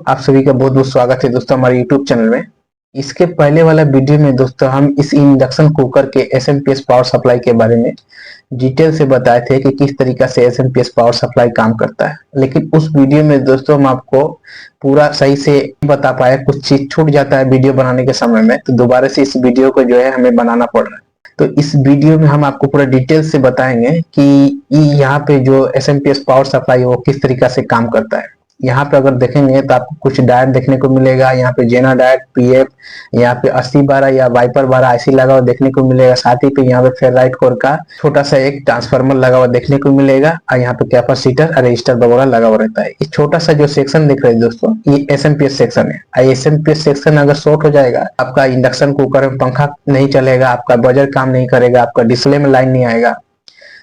आप सभी का बहुत बहुत स्वागत है दोस्तों हमारे YouTube चैनल में। इसके पहले वाला वीडियो में दोस्तों हम इस इंडक्शन कुकर के एसएमपीएस पावर सप्लाई के बारे में डिटेल से बताए थे कि किस तरीका से एसएमपीएस पावर सप्लाई काम करता है। लेकिन उस वीडियो में दोस्तों हम आपको पूरा सही से बता पाए, कुछ चीज छूट जाता है वीडियो बनाने के समय में, तो दोबारा से इस वीडियो को जो है हमें बनाना पड़ रहा है। तो इस वीडियो में हम आपको पूरा डिटेल से बताएंगे कि यहाँ पे जो एसएमपीएस पावर सप्लाई है वो किस तरीका से काम करता है। यहाँ पे अगर देखेंगे तो आपको कुछ डायट देखने को मिलेगा। यहाँ पे जेना डायट, पीएफ, यहाँ पे 8012 या वाइपर 12 ऐसी लगा हुआ देखने को मिलेगा। साथ ही पे यहाँ पे फेराइट कोर का छोटा सा एक ट्रांसफार्मर लगा हुआ देखने को मिलेगा और यहाँ पे कैपेसिटर और रजिस्टर वगैरह लगा हुआ रहता है। इस छोटा सा जो सेक्शन दिख रहा है दोस्तों, ये एसएमपीएस सेक्शन है। एसएमपीएस सेक्शन अगर शॉर्ट हो जाएगा, आपका इंडक्शन कुकर में पंखा नहीं चलेगा, आपका बजर काम नहीं करेगा, आपका डिस्प्ले में लाइन नहीं आएगा,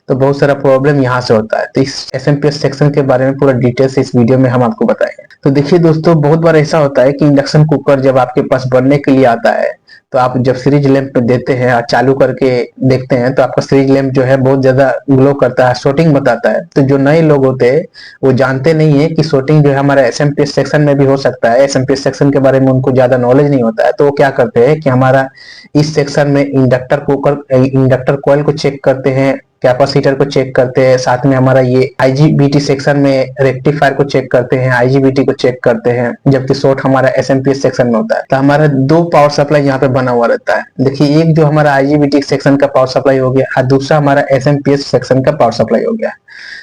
तो बहुत सारा प्रॉब्लम यहाँ से होता है। तो इस एसएमपीएस सेक्शन के बारे में पूरा डिटेल से इस वीडियो में हम आपको बताएंगे। तो देखिए दोस्तों, बहुत बार ऐसा होता है कि इंडक्शन कुकर जब आपके पास बनने के लिए आता है, तो आप जब सीरीज लैंप पे देते हैं और चालू करके देखते हैं तो आपका सीरीज लैंप जो है बहुत ज्यादा ग्लो करता है, शॉर्टिंग बताता है। तो जो नए लोग होते हैं वो जानते नहीं है कि शॉर्टिंग जो है हमारा एसएमपीएस सेक्शन में भी हो सकता है। एसएमपीएस सेक्शन के बारे में उनको ज्यादा नॉलेज नहीं होता है, तो वो क्या करते हैं कि हमारा इस सेक्शन में इंडक्टर कॉइल को चेक करते हैं, कैपेसिटर को चेक करते हैं, साथ में हमारा ये आईजीबीटी सेक्शन में रेक्टिफायर को चेक करते हैं, आईजीबीटी को चेक करते हैं, जबकि शॉर्ट हमारा एसएमपीएस सेक्शन में होता है। तो हमारा दो पावर सप्लाई यहाँ पे बना हुआ रहता है। देखिए, एक जो हमारा आईजीबीटी सेक्शन का पावर सप्लाई हो गया और दूसरा हमारा एसएमपीएस सेक्शन का पावर सप्लाई हो गया।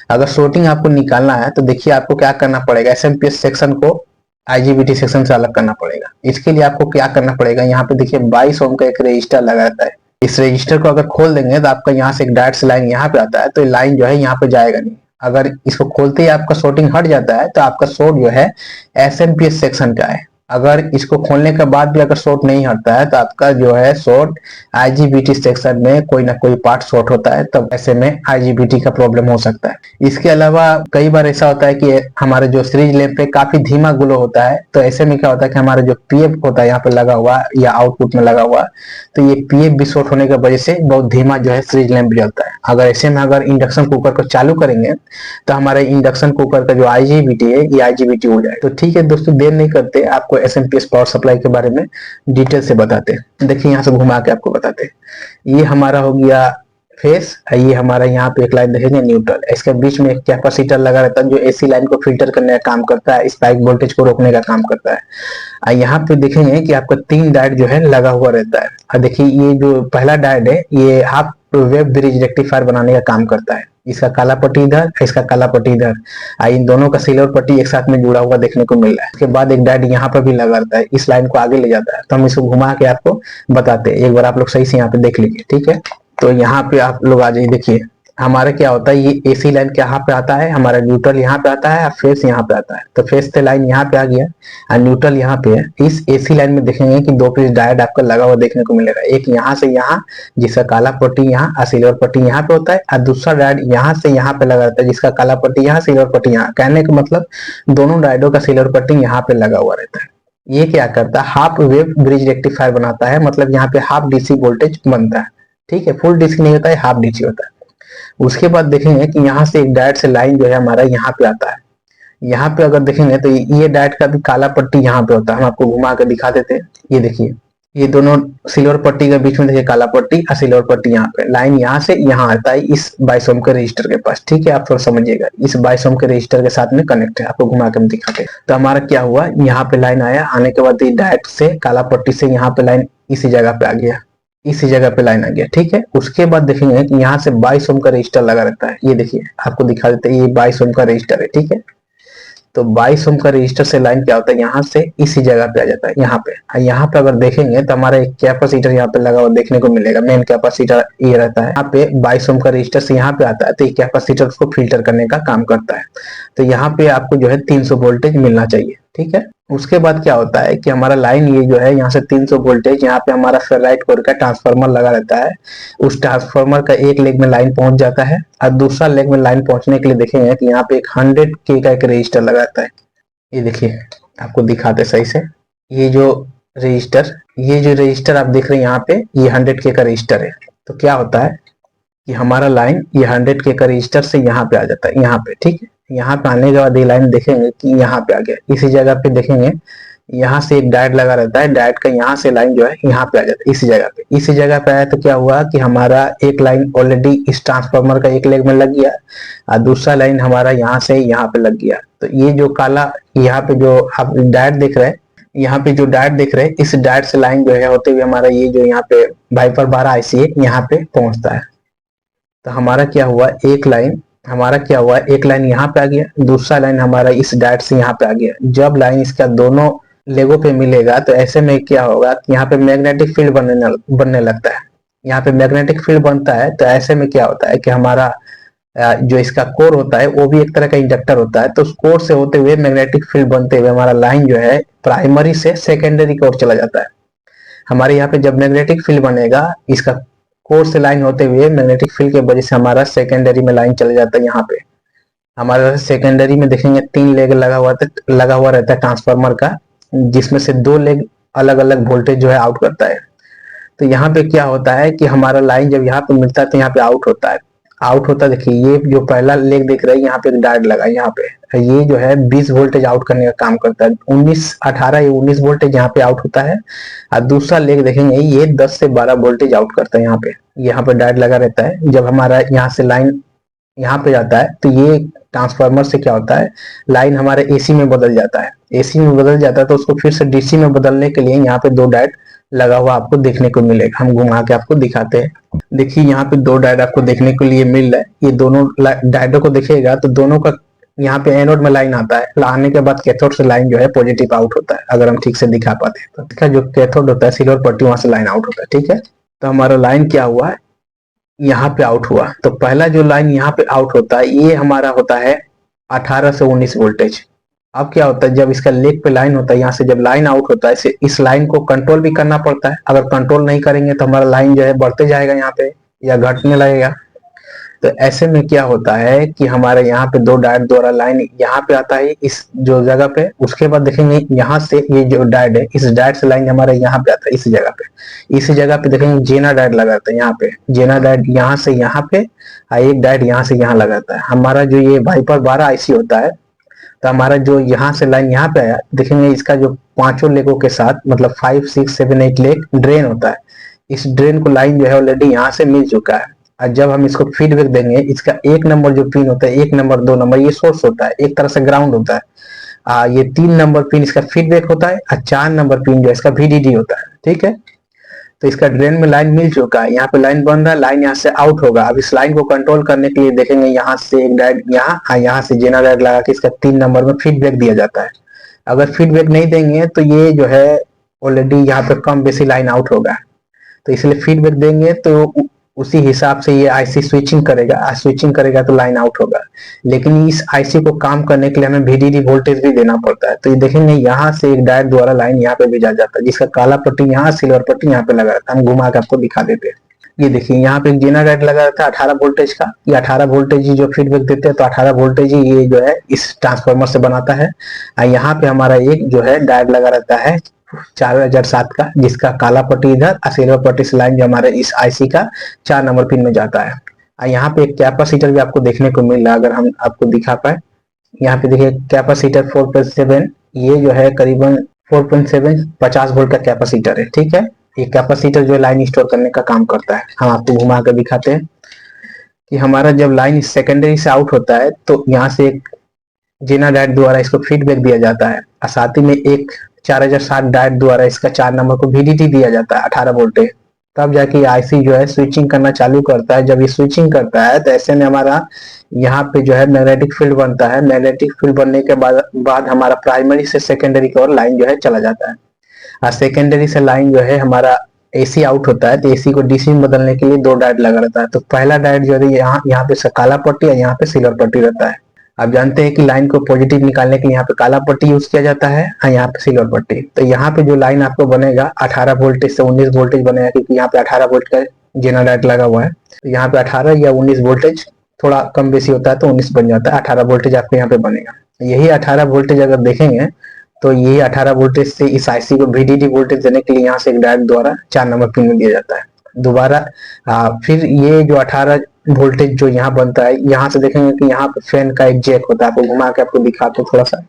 अगर शॉर्टिंग आपको निकालना है तो देखिए आपको क्या करना पड़ेगा, एसएमपीएस सेक्शन को आईजीबीटी सेक्शन से अलग करना पड़ेगा। इसके लिए आपको क्या करना पड़ेगा, यहाँ पे देखिए 22 ओम का एक रजिस्टर लगा रहता है। इस रजिस्टर को अगर खोल देंगे तो आपका यहाँ से एक डायरेक्ट से लाइन यहाँ पे आता है, तो लाइन जो है यहाँ पे जाएगा नहीं। अगर इसको खोलते ही आपका शॉर्टिंग हट जाता है तो आपका शॉर्ट जो है एसएमपीएस सेक्शन का है। अगर इसको खोलने के बाद भी अगर शॉर्ट नहीं हटता है तो आपका जो है शॉर्ट आईजीबीटी सेक्शन में कोई ना कोई पार्ट शॉर्ट होता है, तब ऐसे में आईजीबीटी का प्रॉब्लम हो सकता है। इसके अलावा कई बार ऐसा होता है कि हमारे जो सीरीज लैंप पे काफी धीमा ग्लो होता है, तो ऐसे में क्या होता है कि हमारा जो पीएफ होता है यहाँ पे लगा हुआ या आउटपुट में लगा हुआ, तो ये पीएफ भी शॉर्ट होने की वजह से बहुत धीमा जो है सीरीज लैंप जलता है। अगर ऐसे में अगर इंडक्शन कुकर को चालू करेंगे तो हमारे इंडक्शन कुकर का जो आईजीबीटी है ये आईजीबीटी हो जाए। तो ठीक है दोस्तों, देर नहीं करते, आपको एसएमपीएस पावर सप्लाई के बारे में डिटेल से बताते हैं। देखिए यहाँ से घुमा के आपको बताते हैं। ये हमारा हो गया फेस, ये हमारा यहाँ पे एक लाइन देखेंगे न्यूट्रल, इसके बीच में एक कैपेसिटर लगा रहता है जो एसी लाइन को फिल्टर करने का काम करता है, स्पाइक वोल्टेज को रोकने का काम करता है। यहाँ पे देखेंगे कि आपका 3 डायोड जो है लगा हुआ रहता है। और देखिए ये जो पहला डायोड है ये हाफ वेव ब्रिज रेक्टिफायर बनाने का काम करता है। इसका काला पट्टी इधर, इसका काला पट्टी इधर, इन दोनों का सिल्वर पट्टी एक साथ में जुड़ा हुआ देखने को मिल रहा है। उसके बाद एक डायोड यहाँ पर भी लगा रहता है, इस लाइन को आगे ले जाता है। तो हम इसको घुमा के आपको बताते हैं, एक बार आप लोग सही से यहाँ पे देख लीजिए, ठीक है। तो यहाँ पे आप लोग आ जाइए, देखिए हमारा क्या होता है, ये एसी लाइन यहाँ पे आता है, हमारा न्यूट्रल यहाँ पे आता है और फेस यहाँ पे आता है। तो फेस से लाइन यहाँ पे आ गया और न्यूट्रल यहाँ पे है। इस एसी लाइन में देखेंगे कि 2 पीस डायोड आपका लगा हुआ देखने को मिलेगा, एक यहाँ से यहाँ जिसका काला पट्टी यहाँ और सिल्वर पट्टी यहाँ पे होता है, और दूसरा डायोड यहाँ से यहाँ पे लगा रहता है जिसका काला पट्टी यहाँ सिल्वर पट्टी यहाँ। कहने का मतलब दोनों डायोडों का सिल्वर पट्टी यहाँ पे लगा हुआ रहता है। ये क्या करता है, हाफ वेव ब्रिज रेक्टिफायर बनाता है, मतलब यहाँ पे हाफ डीसी वोल्टेज बनता है, ठीक है। फुल डीसी नहीं होता है, हाफ डीसी होता है। उसके बाद देखेंगे कि यहाँ से एक डायोड से लाइन जो है हमारा यहाँ पे आता है। यहाँ पे अगर देखेंगे तो ये डायोड का भी काला पट्टी यहाँ पे होता है। हम आपको घुमा कर दिखा देते हैं, ये देखिए ये दोनों सिल्वर पट्टी के बीच में देखिए काला पट्टी और सिल्वर पट्टी यहाँ पे, लाइन यहाँ से यहाँ आता है इस 22 ओम के रजिस्टर के पास, ठीक है। आप थोड़ा समझिएगा, इस 22 ओम के रजिस्टर के साथ में कनेक्ट है। आपको घुमा कर दिखाते हैं। तो हमारा क्या हुआ, यहाँ पे लाइन आया, आने के बाद डायोड से काला पट्टी से यहाँ पे लाइन इसी जगह पे आ गया, इसी जगह पे लाइन आ गया, ठीक है। उसके बाद देखेंगे कि यहाँ से 22 ओम का रजिस्टर लगा रहता है। ये देखिए आपको दिखा देते हैं, ये 22 ओम का रजिस्टर है, ठीक है। तो 22 ओम का रजिस्टर से लाइन क्या होता है, यहाँ से इसी जगह पे आ जाता है, यहाँ पे। यहाँ पे अगर देखेंगे तो हमारा एक कैपेसिटर यहाँ पे लगा हुआ देखने को मिलेगा, मेन कैपेसिटर ये रहता है। यहाँ पे 22 ओम का रजिस्टर से यहाँ पे आता है, तो ये कैपेसिटर को फिल्टर करने का काम करता है। तो यहाँ पे आपको जो है 300 वोल्टेज मिलना चाहिए, ठीक है। उसके बाद क्या होता है कि हमारा लाइन ये जो है यहाँ से 300 वोल्टेज, यहाँ पे हमारा फेराइट कोर का ट्रांसफार्मर लगा रहता है। उस ट्रांसफार्मर का एक लेग में लाइन पहुंच जाता है और दूसरा लेग में लाइन पहुंचने के लिए देखेंगे कि यहाँ पे एक 100K का एक रजिस्टर लगा रहता है। ये देखिए आपको दिखाते सही से, ये जो रजिस्टर आप देख रहे हैं यहाँ पे, ये 100K का रजिस्टर है। तो क्या होता है कि हमारा लाइन ये 100K का रजिस्टर से यहाँ पे आ जाता है, यहाँ पे, ठीक है। यहाँ पे आने के बाद ये लाइन देखेंगे कि यहाँ पे आ गया, इसी जगह पे देखेंगे यहाँ से एक डायोड लगा रहता है, डायोड का यहाँ से लाइन जो है यहाँ पे आ जाता है, इसी जगह पे आया तो क्या हुआ कि हमारा एक लाइन ऑलरेडी इस ट्रांसफार्मर का एक लेग में लग गया और दूसरा लाइन हमारा यहाँ से यहाँ पे लग गया। तो ये जो काला यहाँ पे जो आप डायोड देख रहे हैं, यहाँ पे जो डायोड देख रहे हैं, इस डायोड से लाइन जो है होते हुए हमारा ये जो यहाँ पे वाइपर 12 आईसी है यहाँ पे पहुंचता है। तो हमारा क्या हुआ, एक लाइन यहाँ पे आ गया, दूसरा लाइन हमारा इस डायोड से यहाँ पे आ गया। जब लाइन इसका दोनों लेगों पे मिलेगा तो ऐसे में क्या होगा, यहाँ पे मैग्नेटिक फील्ड बनने लगता है। यहाँ पे मैग्नेटिक फील्ड बनता है तो ऐसे में क्या होता है कि हमारा जो इसका कोर होता है वो भी एक तरह का इंडक्टर होता है। तो उस कोर से होते हुए मैग्नेटिक फील्ड बनते हुए हमारा लाइन जो है प्राइमरी से सेकेंडरी की ओर चला जाता है। हमारे यहाँ पे जब मैग्नेटिक फील्ड बनेगा, इसका कोर से लाइन होते हुए मैग्नेटिक फील्ड के वजह से हमारा सेकेंडरी में लाइन चला जाता है। यहाँ पे हमारे सेकेंडरी में देखेंगे 3 लेग लगा हुआ रहता है ट्रांसफार्मर का, जिसमें से 2 लेग अलग अलग वोल्टेज जो है आउट करता है। तो यहाँ पे क्या होता है कि हमारा लाइन जब यहाँ पे मिलता है तो यहाँ पे आउट होता है। देखिए ये जो पहला लेग देख रहे हैं, यहाँ पे एक डायोड लगा है, यहाँ पे ये जो है 20 वोल्टेज आउट करने का काम करता है। 19 वोल्टेज यहाँ पे आउट होता है और दूसरा लेग देखेंगे ये 10 से 12 वोल्टेज आउट करता है। यहाँ पे डायोड लगा रहता है। जब हमारा यहाँ से लाइन यहाँ पे जाता है तो ये ट्रांसफार्मर से क्या होता है, लाइन हमारे एसी में बदल जाता है। तो उसको फिर से डीसी में बदलने के लिए यहाँ पे 2 डायोड लगा हुआ आपको देखने को मिलेगा। हम घुमा के आपको दिखाते हैं। देखिए यहाँ पे 2 डायोड आपको देखने को लिए मिल रहा है। ये दोनों डायोडों को देखिएगा तो दोनों का यहाँ पे एनोड में लाइन आता है, आने के बाद कैथोड से लाइन जो है पॉजिटिव आउट होता है। अगर हम ठीक से दिखा पाते हैं तो इसका जो कैथोड होता है सिल्वर पट्टी, वहां से लाइन आउट होता है। ठीक है, तो हमारा लाइन क्या हुआ, यहाँ पे आउट हुआ। तो पहला जो लाइन यहाँ पे आउट होता है ये हमारा होता है 18 से 19 वोल्टेज। अब क्या होता है, जब इसका लेग पे लाइन होता है, यहाँ से जब लाइन आउट होता है, इस लाइन को कंट्रोल भी करना पड़ता है। अगर कंट्रोल नहीं करेंगे तो हमारा लाइन जो है बढ़ते जाएगा यहाँ पे या घटने लगेगा। तो ऐसे में क्या होता है कि हमारे यहाँ पे 2 डायोड द्वारा लाइन यहाँ पे आता है इस जो जगह पे। उसके बाद देखेंगे यहाँ से ये जो डायोड है, इस डायोड से लाइन हमारे यहाँ पे आता है इस जगह पे देखेंगे जेना डायोड लगाता है। यहाँ पे जेना डायोड यहाँ से यहाँ पे और एक डायोड यहाँ से यहाँ लगाता है। हमारा जो ये वाइपर 12 आईसी होता है, तो हमारा जो यहाँ से लाइन यहाँ पे आया, देखेंगे इसका जो 5 लेगों के साथ मतलब 5, 6, 7, 8 लेग ड्रेन होता है। इस ड्रेन को लाइन जो है ऑलरेडी यहाँ से मिल चुका है। और जब हम इसको फीडबैक देंगे, इसका 1 नंबर जो पिन होता है, 1 नंबर 2 नंबर ये सोर्स होता है, एक तरह से ग्राउंड होता है। ये 3 नंबर पिन इसका फीडबैक होता है और 4 नंबर पिन जो है इसका VDD होता है। ठीक है, तो इसका ड्रेन में लाइन मिल चुका है, यहाँ पे लाइन बन रहा है, लाइन यहाँ से आउट होगा। अब इस लाइन को कंट्रोल करने के लिए देखेंगे यहाँ से एक डायोड यहाँ से जेना डायोड लगा के इसका 3 नंबर में फीडबैक दिया जाता है। अगर फीडबैक नहीं देंगे तो ये जो है ऑलरेडी यहाँ पे कम बेसी लाइन आउट होगा। तो इसलिए फीडबैक देंगे तो उसी हिसाब से ये आईसी स्विचिंग करेगा तो लाइन आउट होगा। लेकिन इस आईसी को काम करने के लिए हमें VDD वोल्टेज भी देना पड़ता है। तो ये देखेंगे यहाँ से एक डायोड द्वारा लाइन यहाँ पे भेजा जाता है, जिसका काला पट्टी यहाँ, सिल्वर पट्टी यहाँ पे लगा रहता है। हम घुमा के आपको दिखा देते हैं। ये देखिए यहाँ पे एक जेना डायोड लगा रहता है 18 वोल्टेज का। ये 18 वोल्टेज ही जो फीडबैक देते हैं, तो 18 वोल्टेज ही ये जो है इस ट्रांसफार्मर से बनाता है। यहाँ पे हमारा एक जो है डायोड लगा रहता है 4007 का, जिसका काला पट्टी इधर और सिल्वर पट्टी से लाइन जो हमारे इस आईसी का 4 नंबर पिन में जाता है। यहाँ पे एक कैपेसिटर भी आपको देखने को मिल रहा है, अगर हम आपको दिखा पाए। यहाँ पे देखिए कैपेसिटर 4.7, ये जो है करीबन 4.7 50 वोल्ट का कैपेसिटर है। ठीक है, ये कैपेसिटर जो है लाइन स्टोर करने का काम करता है। हम आपको घुमा कर दिखाते हैं कि हमारा जब लाइन सेकेंडरी से आउट होता है तो यहाँ से एक जेना डायोड द्वारा इसको फीडबैक दिया जाता है और साथ ही में एक 4007 डायोड द्वारा इसका 4 नंबर को VDD दिया जाता है 18 वोल्टेज। तब जाके आईसी जो है स्विचिंग करना चालू करता है। जब ये स्विचिंग करता है तो ऐसे में हमारा यहाँ पे जो है मैग्नेटिक फील्ड बनता है। मैग्नेटिक फील्ड बनने के बाद हमारा प्राइमरी से सेकेंडरी की ओर लाइन जो है चला जाता है और सेकेंडरी से लाइन जो है हमारा एसी आउट होता है। तो एसी को डीसी में बदलने के लिए 2 डायोड लगा रहता है। तो पहला डायोड जो है यहाँ पे काला पट्टी और यहाँ पे सिल्वर पट्टी रहता है। आप जानते हैं कि लाइन को पॉजिटिव निकालने के लिए यहाँ पे काला पट्टी यूज किया जाता है और यहाँ पे सिल्वर पट्टी। तो यहाँ पे जो लाइन आपको बनेगा 18 वोल्टेज से 19 वोल्टेज बनेगा, क्योंकि यहाँ पे 18 वोल्ट का जेना डायोड लगा हुआ है। तो यहाँ पे 18 या 19 वोल्टेज, थोड़ा कम बेसी होता है तो 19 बन जाता है। 18 वोल्टेज आपको यहाँ पे बनेगा। यही 18 वोल्टेज अगर देखेंगे तो यही 18 वोल्टेज से इस आईसी को VDD वोल्टेज देने के लिए यहाँ से एक डायोड द्वारा 4 नंबर पिन में दिया जाता है। दोबारा फिर ये जो 18 वोल्टेज जो यहाँ बनता है, यहाँ से देखेंगे कि यहाँ पे फैन का एक जैक होता है। आपको घुमा के आपको दिखाते हैं थोड़ा सा,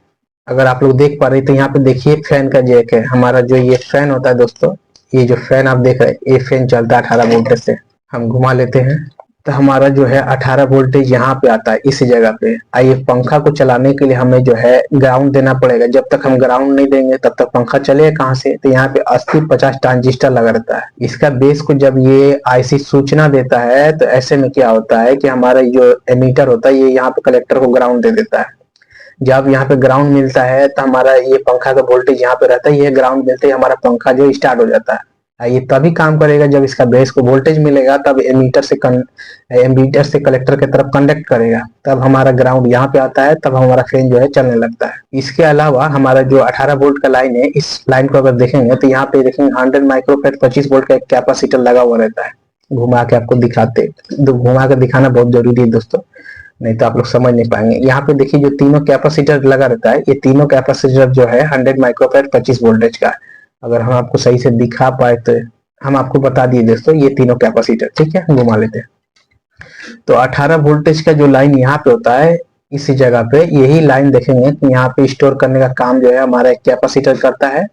अगर आप लोग देख पा रहे हैं तो यहाँ पे देखिए फैन का जैक है। हमारा जो ये फैन होता है दोस्तों, ये जो फैन आप देख रहे हैं, ये फैन चलता है 18 वोल्टेज से। हम घुमा लेते हैं तो हमारा जो है 18 वोल्टेज यहाँ पे आता है इस जगह पे। आइए, पंखा को चलाने के लिए हमें जो है ग्राउंड देना पड़ेगा। जब तक हम ग्राउंड नहीं देंगे तब तक पंखा चलेगा कहाँ से? तो यहाँ पे 80-50 ट्रांजिस्टर लगा रहता है। इसका बेस को जब ये आईसी सूचना देता है तो ऐसे में क्या होता है कि हमारा जो एमीटर होता है, ये यहाँ पे कलेक्टर को ग्राउंड दे देता है। जब यहाँ पे ग्राउंड मिलता है तो हमारा ये पंखा का वोल्टेज यहाँ पे रहता है, ये ग्राउंड मिलते ही हमारा पंखा जो स्टार्ट हो जाता है। ये तभी काम करेगा जब इसका बेस को वोल्टेज मिलेगा, तब एमीटर से कलेक्टर की तरफ कंडक्ट करेगा, तब हमारा ग्राउंड यहाँ पे आता है, तब हमारा फैन जो है चलने लगता है। इसके अलावा हमारा जो 18 वोल्ट का लाइन है, इस लाइन को अगर देखेंगे तो यहाँ पे देखेंगे 100 माइक्रोफेट 25 वोल्ट का एक कैपेसिटर लगा हुआ रहता है। घुमा के आपको दिखाते, तो घुमा के दिखाना बहुत जरूरी है दोस्तों, नहीं तो आप लोग समझ नहीं पाएंगे। यहाँ पे देखिए जो तीनों कैपेसिटर लगा रहता है, ये तीनों कैपेसिटर जो है 100 माइक्रोफेट 25 वोल्टेज का। अगर हम आपको सही से दिखा पाए तो हम आपको बता दिए दोस्तों, ये तीनों कैपेसिटर, ठीक है, घुमा लेते हैं। तो 18 वोल्टेज का जो लाइन यहाँ पे होता है, इसी जगह पे यही लाइन देखेंगे कि यहाँ पे स्टोर करने का काम जो है हमारा एक कैपेसिटर करता है,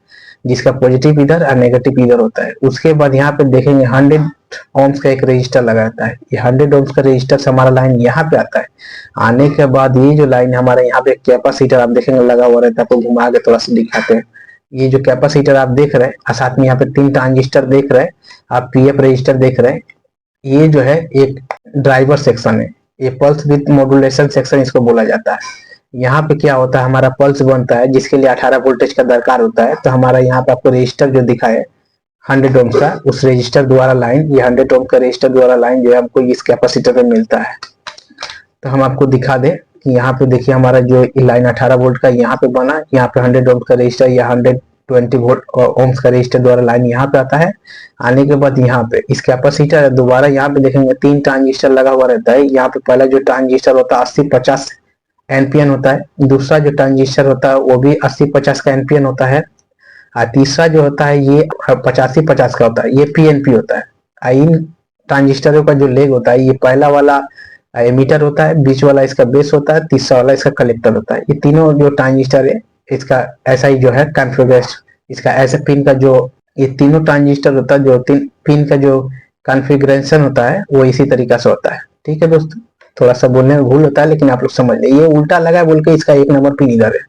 जिसका पॉजिटिव इधर और नेगेटिव इधर होता है। उसके बाद यहाँ पे देखेंगे 100 ओम्स का एक रजिस्टर लगा रहता है। ये 100 ओम्स का रजिस्टर से हमारा लाइन यहाँ पे आता है। आने के बाद ये जो लाइन हमारे यहाँ पे कैपेसिटर आप देखेंगे लगा हुआ रहता है। आपको घुमा के थोड़ा सा दिखाते हैं। ये जो कैपेसिटर आप देख रहे हैं और साथ में यहाँ पे 3 ट्रांजिस्टर देख रहे हैं, आप पीएफ रजिस्टर देख रहे हैं, ये जो है एक ड्राइवर सेक्शन है। ये पल्स विथ मॉड्यूलेशन सेक्शन इसको बोला जाता है। यहाँ पे क्या होता है, हमारा पल्स बनता है जिसके लिए 18 वोल्टेज का दरकार होता है। तो हमारा यहाँ पे आपको रजिस्टर जो दिखा है 100 ओम का, उस रजिस्टर द्वारा लाइन, ये 100 ओम का रजिस्टर द्वारा लाइन जो है हमको इस कैपेसिटर में मिलता है। तो हम आपको दिखा दें कि यहाँ पे देखिए हमारा जो लाइन 18 वोल्ट का यहाँ पे बना, यहाँ पे 100 ओम का रजिस्टर या 120 वोल्ट ओम्स का रजिस्टर द्वारा लाइन यहाँ पे आता है। आने के बाद यहाँ पे इस कैपेसिटर दोबारा यहाँ पे देखेंगे 3 ट्रांजिस्टर लगा हुआ रहता है। यहाँ पे पहला जो ट्रांजिस्टर होता है 80-50 एनपीएन होता है, दूसरा जो ट्रांजिस्टर होता है वो भी 80-50 का एनपीएन होता है, और तीसरा जो होता है ये 85-50 का होता है, ये पीएनपी होता है। इन ट्रांजिस्टरों का जो लेग होता है, ये पहला वाला एमीटर होता है, बीच वाला इसका बेस होता है, तीसरा वाला इसका कलेक्टर होता है। ये तीनों जो ट्रांजिस्टर है इसका ऐसा ही जो है कॉन्फ़िगरेशन, इसका ऐसे पिन का जो ये तीनों ट्रांजिस्टर होता है, जो तीन पिन का जो कॉन्फ़िगरेशन होता है वो इसी तरीका से होता है। ठीक है दोस्तों, थोड़ा सा बोलने में भूल होता है लेकिन आप लोग समझ लें। ये उल्टा लगा बोल के इसका 1 नंबर पिन इधर है।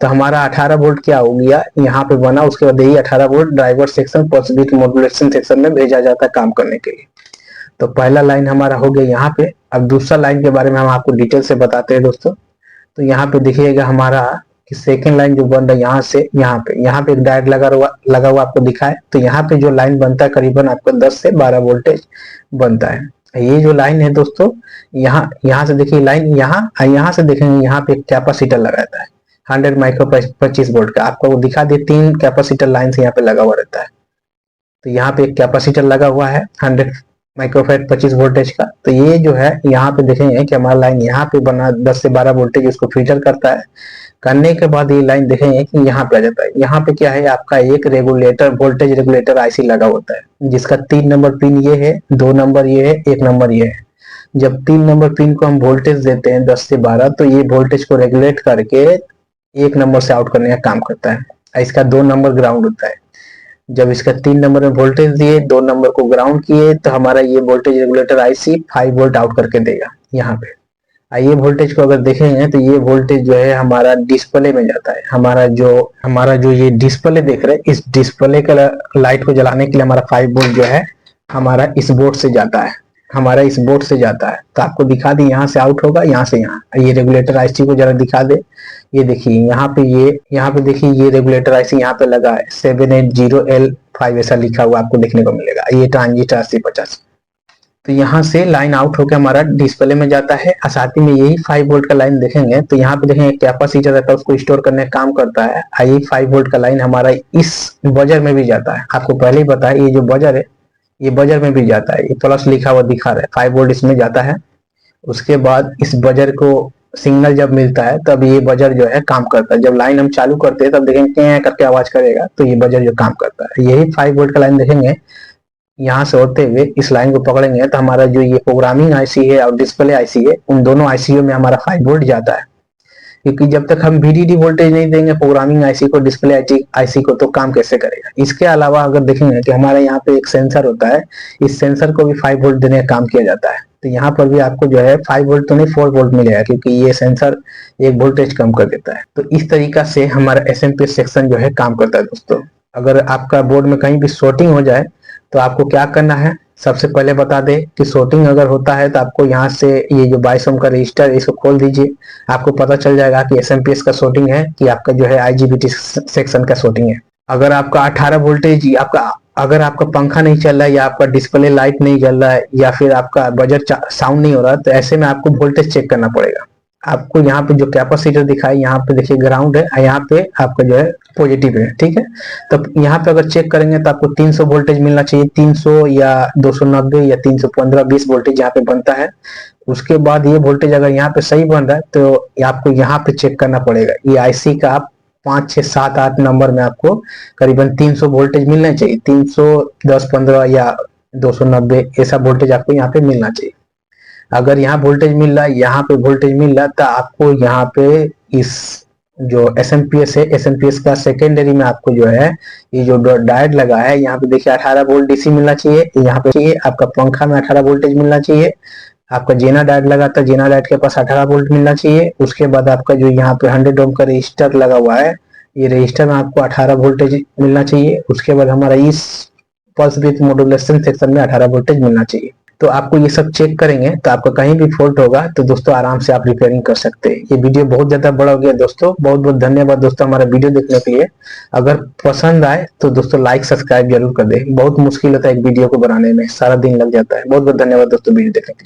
तो हमारा 18 वोल्ट क्या हो गया यहाँ पे बना, उसके बाद यही 18 volt driver section pulse with modulation section में भेजा जाता है काम करने के लिए। तो पहला लाइन हमारा हो गया यहाँ पे। अब दूसरा लाइन के बारे में हम आपको डिटेल से बताते हैं दोस्तों। तो यहाँ पे देखिएगा हमारा कि सेकेंड लाइन जो बन रहा है यहाँ से यहाँ पे एक डायोड लगा हुआ आपको दिखाए। तो यहाँ पे जो लाइन बनता है करीबन आपको 10 से 12 वोल्टेज बनता है। ये जो लाइन है दोस्तों, यहाँ से देखिए लाइन यहाँ से देखेंगे यहाँ पे एक कैपेसिटर लगाता है 100 माइक्रो 25 वोल्ट का। आपको वो दिखा दे 3 कैपेसिटर लाइन से यहाँ पे लगा हुआ रहता है। तो यहाँ पे एक कैपेसिटर लगा हुआ है 100 माइक्रोफेट 25 वोल्टेज का। तो ये जो है यहाँ पे देखेंगे कि हमारा लाइन यहाँ पे बना 10 से 12 वोल्टेज उसको फिल्टर करता है। करने के बाद ये लाइन देखेंगे कि यहाँ पे आ जाता है। यहाँ पे क्या है, आपका एक रेगुलेटर वोल्टेज रेगुलेटर आईसी लगा होता है, जिसका 3 नंबर पिन ये है, 2 नंबर ये है, 1 नंबर ये है। जब 3 नंबर पिन को हम वोल्टेज देते हैं 10 से 12, तो ये वोल्टेज को रेगुलेट करके 1 नंबर से आउट करने का काम करता है। इसका 2 नंबर ग्राउंड होता है। जब इसका 3 नंबर में वोल्टेज दिए, 2 नंबर को ग्राउंड किए, तो हमारा ये voltage regulator IC 5 volt out करके देगा यहाँ पे। ये वोल्टेज को अगर देखेंगे तो ये वोल्टेज जो है हमारा डिस्प्ले में जाता है। हमारा जो ये डिस्प्ले देख रहे हैं, इस डिस्प्ले का लाइट को जलाने के लिए हमारा 5 वोल्ट जो है हमारा इस बोर्ड से जाता है, तो आपको दिखा दी यहाँ से आउट होगा, यहाँ से यहाँ। ये रेगुलेटर आईसी को जरा दिखा दे। ये देखिए यहाँ पे देखिए ये रेगुलेटर आईसी यहाँ पे लगा है 780L5 ऐसा लिखा हुआ आपको देखने को मिलेगा। ये ट्रांजिस्टर 80-50। तो यहाँ से लाइन आउट होकर हमारा डिस्प्ले में जाता है। साथ ही में यही 5 वोल्ट का लाइन देखेंगे तो यहाँ पे देखेंगे कैपेसिटर रहता है, उसको स्टोर करने का काम करता है। यही 5 वोल्ट का लाइन हमारा इस बजर में भी जाता है। आपको पहले ही बताया ये जो बजर है ये बजर में भी जाता है। ये प्लस लिखा हुआ दिखा रहा है, 5 वोल्ट इसमें जाता है। उसके बाद इस बजर को सिग्नल जब मिलता है तब ये बजर जो है काम करता है। जब लाइन हम चालू करते हैं तब देखेंगे क्या करके आवाज करेगा, तो ये बजर जो काम करता है। यही 5 वोल्ट का लाइन देखेंगे यहाँ से होते हुए इस लाइन को पकड़ेंगे तो हमारा जो ये प्रोग्रामिंग आईसी है और डिस्प्ले आईसी है, उन दोनों आईसीयू में हमारा 5 वोल्ट जाता है। क्योंकि जब तक हम VDD वोल्टेज नहीं देंगे प्रोग्रामिंग आईसी को, डिस्प्ले आईसी को, तो काम कैसे करेगा। इसके अलावा अगर देखेंगे कि हमारे यहाँ पे एक सेंसर होता है, इस सेंसर को भी 5 वोल्ट देने का काम किया जाता है। तो यहाँ पर भी आपको जो है 5 वोल्ट तो नहीं 4 वोल्ट मिलेगा, क्योंकि ये सेंसर एक वोल्टेज कम कर देता है। तो इस तरीका से हमारा SMPS सेक्शन जो है काम करता है दोस्तों। अगर आपका बोर्ड में कहीं भी शॉर्टिंग हो जाए तो आपको क्या करना है, सबसे पहले बता दें कि शॉर्टिंग अगर होता है तो आपको यहाँ से ये जो 22 ओम का रजिस्टर इसको खोल दीजिए, आपको पता चल जाएगा कि SMPS का शॉर्टिंग है कि आपका जो है IGBT सेक्शन का शॉर्टिंग है। अगर आपका 18 वोल्टेज अगर आपका पंखा नहीं चल रहा है, या आपका डिस्प्ले लाइट नहीं जल रहा है, या फिर आपका बजर साउंड नहीं हो रहा, तो ऐसे में आपको वोल्टेज चेक करना पड़ेगा। आपको यहाँ पे जो कैपेसिटर दिखाई, यहाँ पे देखिए ग्राउंड है, यहाँ पे आपका जो है पॉजिटिव है, ठीक है। तो यहाँ पे अगर चेक करेंगे तो आपको 300 वोल्टेज मिलना चाहिए, 300 या 290 या 315 20 वोल्टेज यहाँ पे बनता है। उसके बाद ये वोल्टेज अगर यहाँ पे सही बन रहा है तो आपको यहाँ पे चेक करना पड़ेगा। ये आईसी का आप 5 6 7 8 नंबर में आपको करीबन 300 वोल्टेज मिलना चाहिए, 310 15 या 290 ऐसा वोल्टेज आपको यहाँ पे मिलना चाहिए। अगर यहाँ वोल्टेज मिल रहा है, यहाँ पे वोल्टेज मिल रहा है, तो आपको यहाँ पे इस जो SMPS है, SMPS का सेकेंडरी में आपको जो है ये जो डायोड लगा है, यहाँ पे देखिए 18 वोल्ट डीसी मिलना चाहिए, यहाँ पे चाहिए आपका पंखा में 18 वोल्टेज मिलना चाहिए। आपका जेना डायोड लगा था, जेना डायोड के पास 18 वोल्ट मिलना चाहिए। उसके बाद आपका जो यहाँ पे 100 ओम का रजिस्टर लगा हुआ है, ये रजिस्टर में आपको 18 वोल्टेज मिलना चाहिए। उसके बाद हमारा इस पल्स विथ मॉड्यूलेशन सेक्शन में 18 वोल्टेज मिलना चाहिए। तो आपको ये सब चेक करेंगे तो आपका कहीं भी फॉल्ट होगा तो दोस्तों आराम से आप रिपेयरिंग कर सकते हैं। ये वीडियो बहुत ज्यादा बड़ा हो गया दोस्तों, बहुत बहुत धन्यवाद दोस्तों हमारा वीडियो देखने के लिए। अगर पसंद आए तो दोस्तों लाइक सब्सक्राइब जरूर कर दें। बहुत मुश्किल होता है एक वीडियो को बनाने में, सारा दिन लग जाता है। बहुत बहुत धन्यवाद दोस्तों वीडियो देखने के लिए।